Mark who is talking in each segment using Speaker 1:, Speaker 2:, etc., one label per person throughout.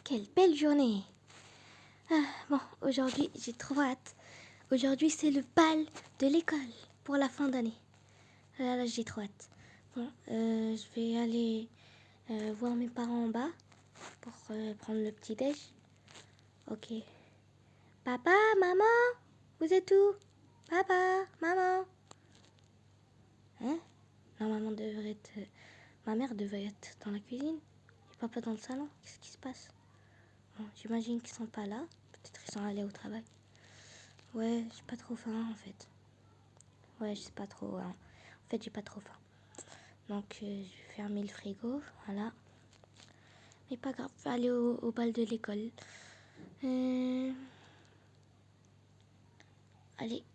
Speaker 1: quelle belle journée. Bon, aujourd'hui, j'ai trop hâte. Aujourd'hui, c'est le bal de l'école pour la fin d'année. Là, j'ai trop hâte. Bon, je vais aller voir mes parents en bas pour prendre le petit-déj. Ok. Papa, maman, vous êtes où? Papa, maman. Hein? Normalement, ma mère devrait être dans la cuisine. Et papa dans le salon. Qu'est-ce qui se passe? Bon, j'imagine qu'ils sont pas là. Peut-être qu'ils sont allés au travail. Ouais, j'ai pas trop faim en fait. Ouais, je sais pas trop. Hein. En fait, j'ai pas trop faim. Donc, je vais fermer le frigo. Voilà. Mais pas grave, je vais aller au bal de l'école. Allez.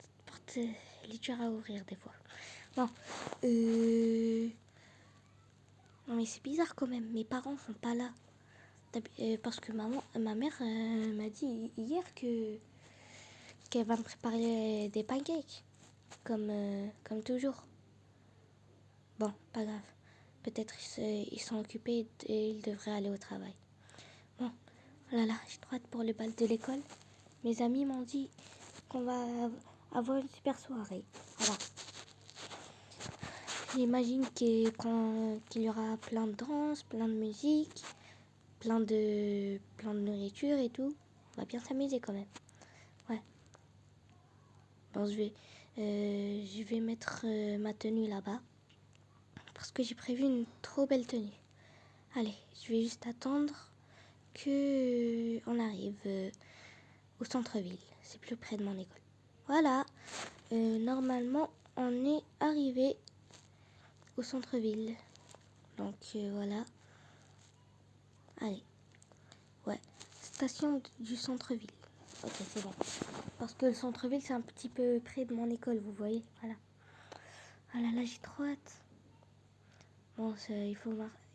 Speaker 1: Cette porte, elle est dure à ouvrir des fois. Bon. Non, mais c'est bizarre quand même. Mes parents sont pas là. Parce que ma mère m'a dit hier qu'elle va me préparer des pancakes. Comme toujours. Bon, pas grave. Peut-être ils sont occupés et ils devraient aller au travail. Bon, oh là là, j'ai trop hâte pour le bal de l'école. Mes amis m'ont dit qu'on va avoir une super soirée. Voilà. J'imagine qu'il y aura plein de danse, plein de musique, plein de nourriture et tout. On va bien s'amuser quand même. Ouais. Bon, je vais mettre ma tenue là-bas. Parce que j'ai prévu une trop belle tenue. Allez, je vais juste attendre qu'on arrive au centre-ville. C'est plus près de mon école. Voilà. Normalement, on est arrivé au centre-ville. Donc, voilà. Allez. Ouais. Station du centre-ville. Ok, c'est bon. Parce que le centre-ville, c'est un petit peu près de mon école, vous voyez. Voilà. Ah là là, j'ai trop hâte. Bon, il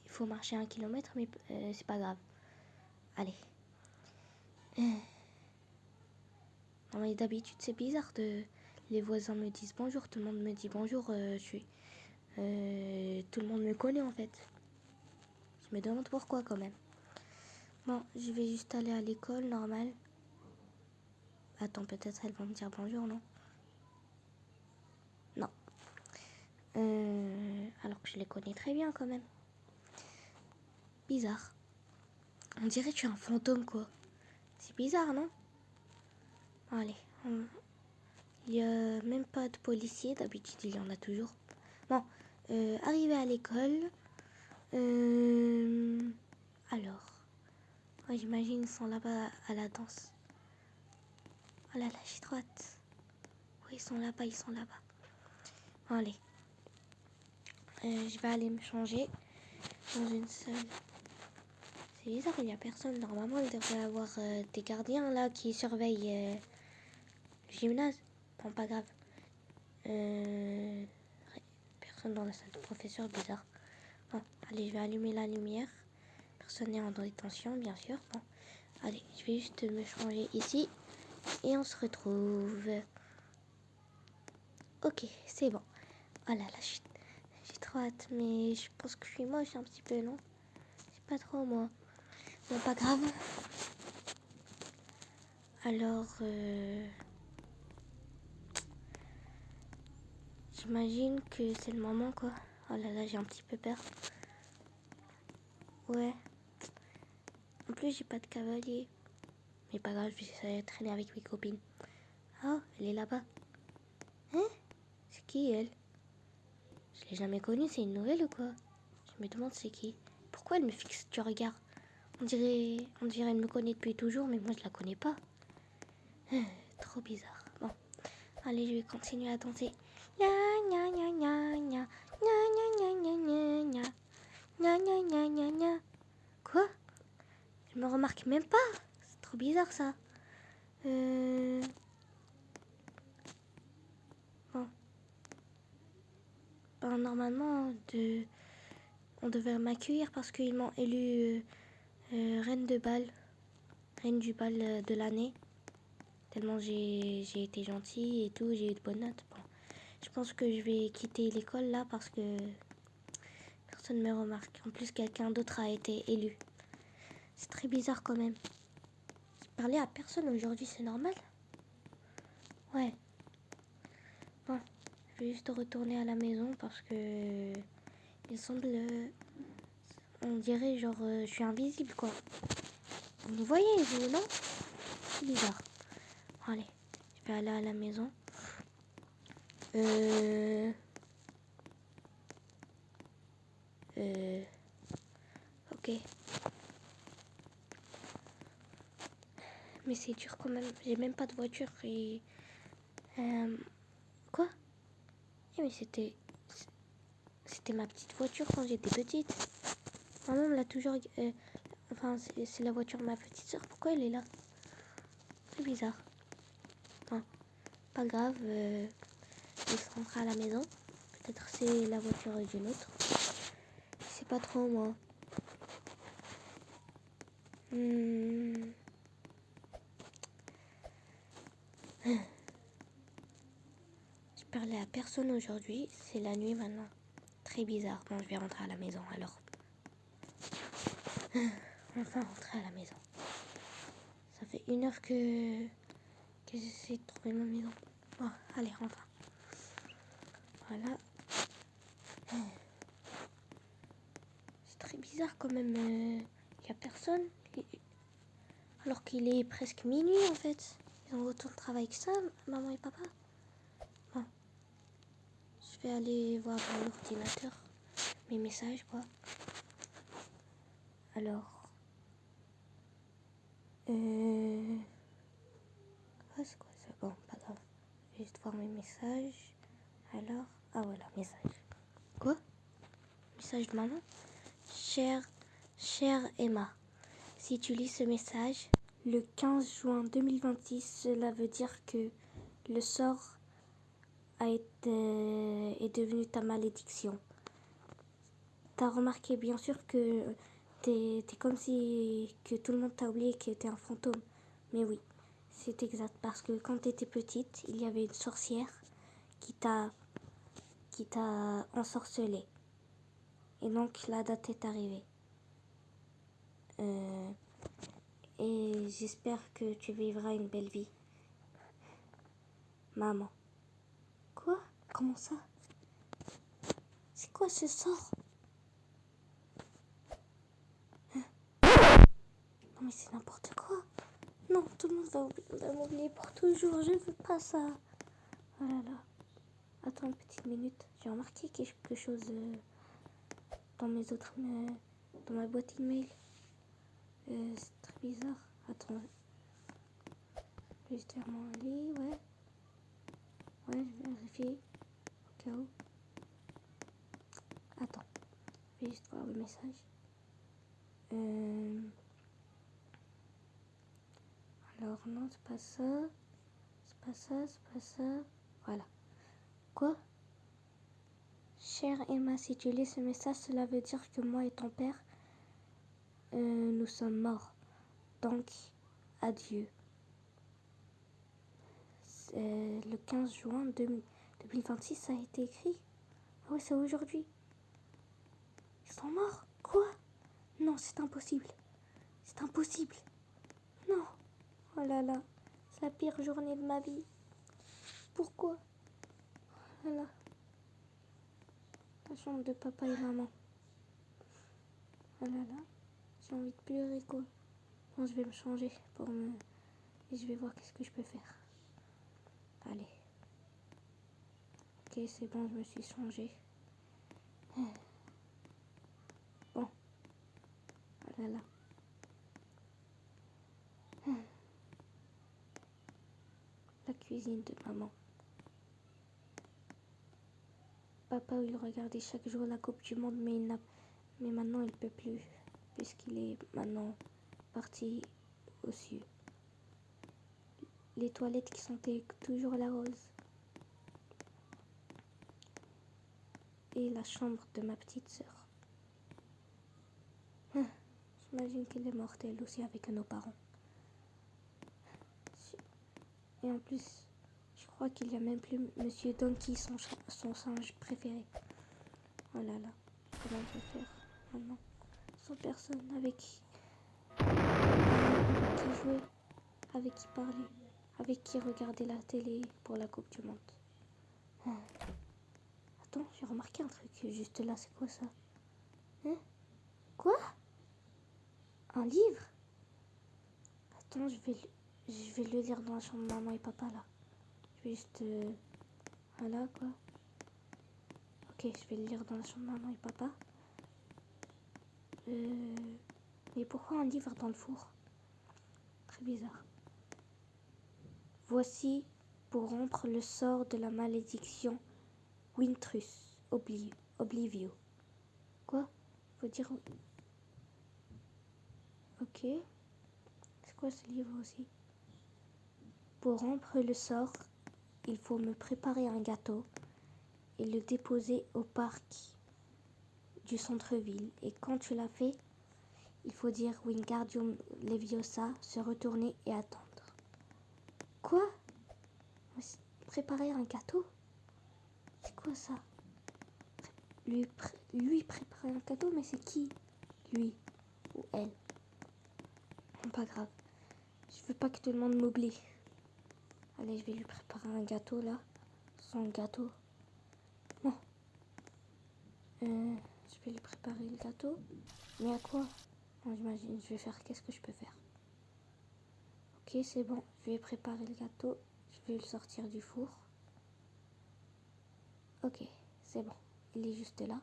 Speaker 1: faut marcher 1 kilomètre, mais c'est pas grave. Allez. Non, mais d'habitude, c'est bizarre les voisins me disent bonjour, tout le monde me dit bonjour, tout le monde me connaît en fait. Je me demande pourquoi quand même. Bon, je vais juste aller à l'école, normal. Attends, peut-être elles vont me dire bonjour, non? Non. Alors que je les connais très bien quand même. Bizarre. On dirait que je suis un fantôme quoi. C'est bizarre, non? Allez, il n'y a même pas de policier, d'habitude il y en a toujours. Bon, arrivé à l'école. Alors, ouais, j'imagine ils sont là-bas à la danse. Oh là là, j'ai trop hâte. Oui, ils sont là-bas, ils sont là-bas. Bon, allez. Je vais aller me changer dans une salle. C'est bizarre, il n'y a personne. Normalement, il devrait y avoir des gardiens là qui surveillent le gymnase. Bon, pas grave. Personne dans la salle de professeur, bizarre. Bon, allez, je vais allumer la lumière. Personne n'est en détention, bien sûr. Bon, allez, je vais juste me changer ici. Et on se retrouve. Ok, c'est bon. Oh là là, j'ai trop hâte. Mais je pense que je suis moche un petit peu, non? C'est pas trop moi. Bon, pas grave. Alors, j'imagine que c'est le moment, quoi. Oh là là, j'ai un petit peu peur. Ouais. En plus, j'ai pas de cavalier. Mais pas grave, je vais essayer de traîner avec mes copines. Oh, elle est là-bas. Hein? C'est qui, elle? Je l'ai jamais connue, c'est une nouvelle ou quoi? Je me demande c'est qui. Pourquoi elle me fixe du regard? On dirait elle me connaît depuis toujours, mais moi je la connais pas. Trop bizarre. Bon, allez, je vais continuer à danser. Gna gna gna gna gna gna gna gna gna gna gna gna gna gna gna. Quoi? Je me remarque même pas. C'est trop bizarre ça. Bon. Ben, normalement, on devait m'accueillir parce qu'ils m'ont élue reine de bal. Reine du bal de l'année. Tellement j'ai été gentille et tout, j'ai eu de bonnes notes. Bon. Je pense que je vais quitter l'école là parce que personne ne me remarque. En plus, quelqu'un d'autre a été élu. C'est très bizarre quand même. J'ai parlé à personne aujourd'hui, c'est normal? Ouais. Bon, je vais juste retourner à la maison parce que il semble, on dirait genre je suis invisible quoi. Vous me voyez vous, non? C'est bizarre. Allez, je vais aller à la maison. Ok. Mais c'est dur quand même. J'ai même pas de voiture et quoi? Eh, mais c'était ma petite voiture quand j'étais petite. Maman me l'a toujours. Enfin, c'est la voiture de ma petite soeur. Pourquoi elle est là? C'est bizarre. Bon, pas grave. Il se rentrera à la maison. Peut-être c'est la voiture d'une autre. Je sais pas trop moi. Je parlais à personne aujourd'hui. C'est la nuit maintenant. Très bizarre. Bon, je vais rentrer à la maison alors. Enfin rentrer à la maison. Ça fait 1 heure que j'essaie de trouver ma maison. Bon, allez, enfin. Voilà. C'est très bizarre quand même. Il n'y a personne. Alors qu'il est presque minuit en fait. Ils ont autant de travail que ça, maman et papa. Bon. Je vais aller voir dans l'ordinateur mes messages quoi. Alors. Ah, c'est quoi ça? Bon, pas grave. Je vais juste voir mes messages. Alors. Ah voilà, message. Quoi? Message de maman. Chère Emma, si tu lis ce message, le 15 juin 2026, cela veut dire que le sort est devenu ta malédiction. T'as remarqué bien sûr que t'es comme si que tout le monde t'a oublié que t'es un fantôme. Mais oui, c'est exact parce que quand t'étais petite, il y avait une sorcière qui t'a ensorcelée. Et donc la date est arrivée. Et j'espère que tu vivras une belle vie. Maman. Quoi? Comment ça? C'est quoi ce sort? Non mais c'est n'importe quoi. Non, tout le monde va m'oublier pour toujours. Je ne veux pas ça. Oh là là. Attends une petite minute. J'ai remarqué quelque chose dans mes autres... dans ma boîte email. C'est très bizarre. Attends. Je vais juste faire mon lit, ouais. Ouais, je vais vérifier. Au cas où. Attends. Je vais juste voir le message. Alors non, c'est pas ça. C'est pas ça, c'est pas ça. Voilà. Quoi? Chère Emma, si tu lis ce message, cela veut dire que moi et ton père, nous sommes morts. Donc, adieu. Le 15 juin 2026, ça a été écrit. Ah ouais, c'est aujourd'hui. Ils sont morts? Quoi? Non, c'est impossible. C'est impossible. Non. Oh là là. C'est la pire journée de ma vie. Pourquoi? Oh là là. La chambre de papa et maman. Oh là là. J'ai envie de pleurer quoi. Bon, je vais me changer et je vais voir qu'est-ce que je peux faire. Allez. Ok, c'est bon, je me suis changée. Bon. Oh là là. La cuisine de maman. Papa, il regardait chaque jour la Coupe du Monde, mais maintenant il peut plus, puisqu'il est maintenant parti au ciel. Les toilettes qui sentaient toujours la rose. Et la chambre de ma petite sœur. J'imagine qu'elle est morte elle aussi avec nos parents. Et en plus, je crois qu'il n'y a même plus Monsieur Donkey, son singe préféré. Oh là là, comment je vais faire maintenant? Sans personne, avec qui jouait, avec qui parlait, avec qui regardait la télé pour la Coupe du Monde. Ah. Attends, j'ai remarqué un truc juste là, c'est quoi ça? Hein? Quoi? Un livre? Attends, je vais le lire dans la chambre de maman et papa là. Je vais juste... voilà quoi. Ok, je vais le lire dans la chambre de maman et papa. Mais pourquoi un livre dans le four? Très bizarre. Voici pour rompre le sort de la malédiction Wintrus Oblivio. Quoi? Faut dire... Ok. C'est quoi ce livre aussi? Pour rompre le sort, il faut me préparer un gâteau et le déposer au parc du centre-ville. Et quand tu l'as fait, il faut dire Wingardium Leviosa, se retourner et attendre. Quoi? Préparer un gâteau? C'est quoi ça? Lui préparer un gâteau, mais c'est qui? Lui ou elle? Non, pas grave. Je veux pas que tout le monde m'oublie. Allez, je vais lui préparer un gâteau là. Son gâteau. Non. Je vais lui préparer le gâteau. Mais à quoi? Non, j'imagine, je vais faire... Qu'est-ce que je peux faire? Ok, c'est bon. Je vais préparer le gâteau. Je vais le sortir du four. Ok, c'est bon. Il est juste là.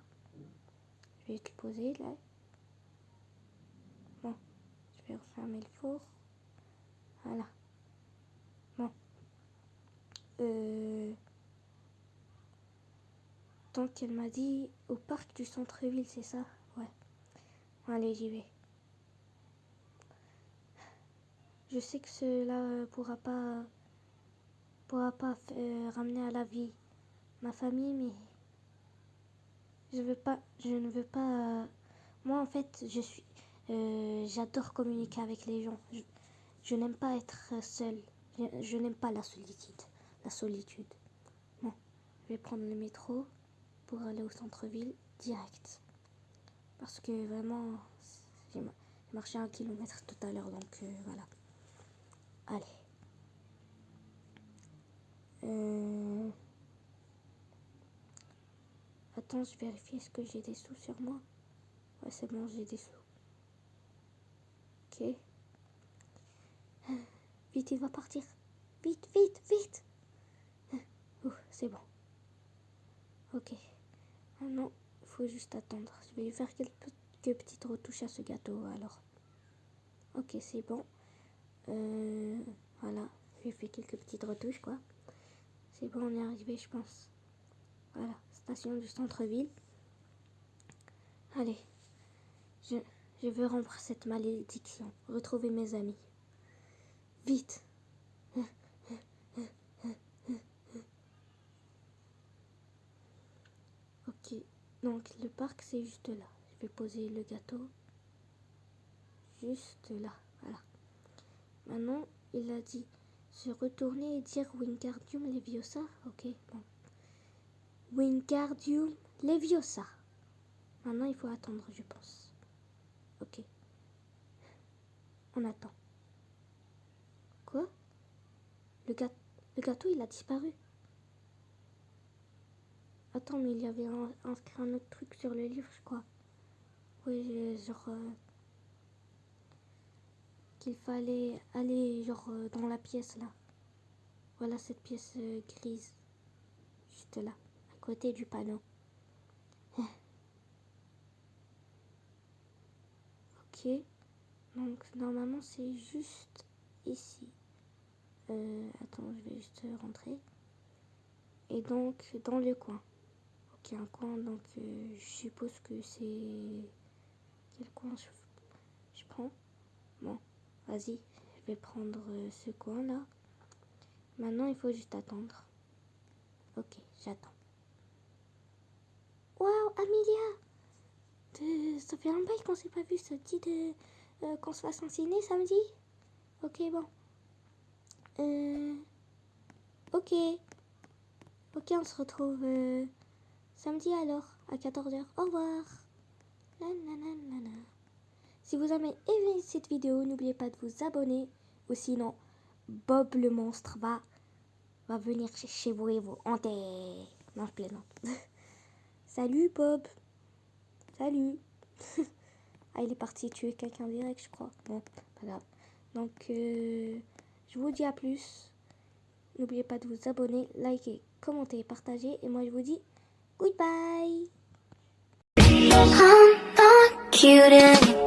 Speaker 1: Je vais le poser là. Bon, je vais refermer le four. Voilà. Bon. Donc elle m'a dit au parc du centre-ville, c'est ça? Ouais. Allez, j'y vais. Je sais que cela pourra pas ramener à la vie ma famille, mais je ne veux pas. Moi, en fait, j'adore communiquer avec les gens. Je n'aime pas être seule. Je n'aime pas la solitude. La solitude. Bon, je vais prendre le métro pour aller au centre-ville direct. Parce que vraiment, j'ai marché 1 kilomètre tout à l'heure, donc voilà. Allez. Attends, je vérifie, est-ce que j'ai des sous sur moi? Ouais, c'est bon, j'ai des sous. Ok. Vite, il va partir. Vite, vite, vite. C'est bon. Ok. Maintenant, il faut juste attendre. Je vais lui faire quelques petites retouches à ce gâteau, alors. Ok, c'est bon. Voilà. J'ai fait quelques petites retouches, quoi. C'est bon, on est arrivé, je pense. Voilà, station du centre-ville. Allez. Je veux rompre cette malédiction. Retrouver mes amis. Vite. Ok, donc le parc c'est juste là. Je vais poser le gâteau juste là. Voilà. Maintenant, il a dit se retourner et dire Wingardium Leviosa. Ok, bon. Wingardium Leviosa. Maintenant, il faut attendre, je pense. Ok. On attend. Quoi? Le gâteau, il a disparu. Attends, mais il y avait inscrit un autre truc sur le livre, je crois. Oui, genre... qu'il fallait aller, genre, dans la pièce, là. Voilà cette pièce grise. Juste là, à côté du panneau. Ok. Donc, normalement, c'est juste ici. Attends, je vais juste rentrer. Et donc, dans le coin. Ok, un coin, donc je suppose que c'est... Quel coin je prends? Bon, vas-y, je vais prendre ce coin-là. Maintenant, il faut juste attendre. Ok, j'attends. Waouh, Amelia! Ça fait un bail qu'on s'est pas vu, ça te dit qu'on se fasse un ciné samedi? Ok, bon. Ok. Ok, on se retrouve samedi alors, à 14h. Au revoir. Nanana. Si vous avez aimé cette vidéo, n'oubliez pas de vous abonner. Ou sinon, Bob le monstre va venir chez vous et vous hanter. Non, je plaisante. Salut Bob. Salut. Ah, il est parti tuer quelqu'un direct, je crois. Bon, pas grave. Donc, je vous dis à plus. N'oubliez pas de vous abonner, liker, commenter, partager. Et moi, je vous dis goodbye. I'm not cute anymore.